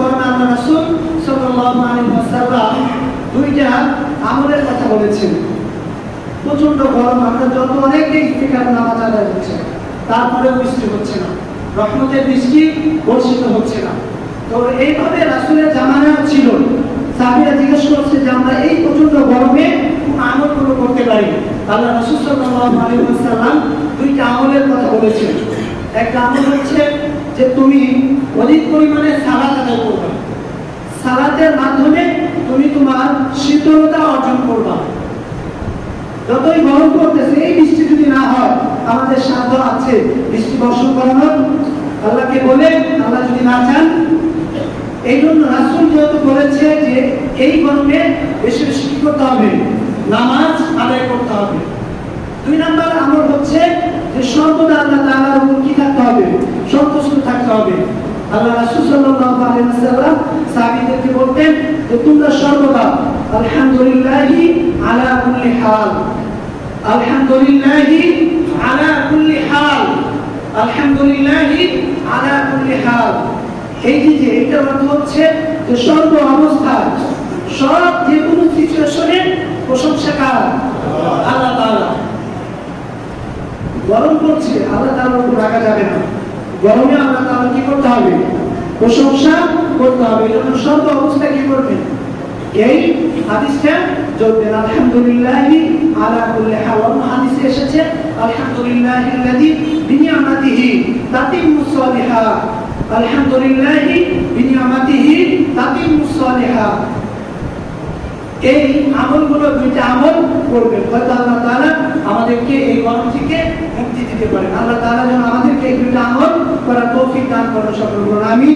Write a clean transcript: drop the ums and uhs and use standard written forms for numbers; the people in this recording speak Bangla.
গরমে আল্লাহ রাসূল সাল্লাল্লাহু আলাইহি ওয়াসাল্লাম দুইটা আমলের কথা বলেছেন। প্রচন্ড গরম, আমরা যত অনেকে ইফতিকার নামাজ আদায় হচ্ছে, তারপরেও বৃষ্টি হচ্ছে না, রহমতের বৃষ্টি বর্ষিত হচ্ছে না। তো এইভাবে রাসূলের জামানা ছিল। সাহাবীরা জিজ্ঞেস করছে যে আমরা এই প্রচন্ড গরমে কোন আমলগুলো করতে পারি। আল্লাহ রাসূল সাল্লাল্লাহু আলাইহি ওয়াসাল্লাম দুইটা আমলের কথা বলেছেন। একটা আমল হচ্ছে যে তুমি অধিক পরিমাণে সালাত আদায় করবে, সালাতের মাধ্যমে তুমি তোমার শীতলতা অর্জন করবা। যতই গরম করতেছে, এই বৃষ্টি যদি না হয়, আমাদের সাধ্য আছে বৃষ্টি বর্ষণ করানোর, আল্লাহকে বলে, আল্লাহ যদি না চান। এই জন্য রাসূল যেহেতু বলেছে যে এই গরমে বেশি বেশি কি করতে হবে, নামাজ আদায় করতে হবে। 2 নম্বর আমল হচ্ছে যে সর্বদা আল্লাহ তাআলার উপর কি থাকতে হবে, সন্তুষ্ট থাকতে হবে। আল্লাহ রাসূল সাল্লাল্লাহু আলাইহি ওয়াসাল্লাম সাহাবীদেরকে বলতেন যে তোমরা সর্বদা আলহামদুলিল্লাহি আলা কুল্লি হাল, আলহামদুলিল্লাহি আলা কুল্লি হাল, আলহামদুলিল্লাহি আলা কুল্লি হাল। এই যে এটার অর্থ হচ্ছে যে সর্ব অবস্থায়, সব যে কোনো সিচুয়েশনে প্রশংসা কার, আল্লাহ তাআলা। গরম করছে, আল্লাহ তাআলার উপর রাখা যাবে না। গরমে আল্লাহ তাআলা কি করতে হবে, প্রশংসা করতে হবে। এই জন্য সর্ব অবস্থায় কি করবেন, এই হাদিসটা বলবেন আলহামদুলিল্লাহি আলা কুল্লি হাল। হাদিসে এসেছে আলহামদুলিল্লাহিল্লাযী বিনিআমাতিহি তাতিম্মুস সালিহাত, আলহামদুলিল্লাহি বিনিআমাতিহি তাতিম্মুস সালিহাত। এই আমলগুলো দুইটা আমল করবেন, হয়তো আল্লাহ তাআলা আমাদেরকে এই গরম থেকে মুক্তি দিতে পারেন। আল্লাহ তাআলা যেন আমাদেরকে এই দুইটা আমল করার তৌফিক দান করেন। সকল বলুন আমিন।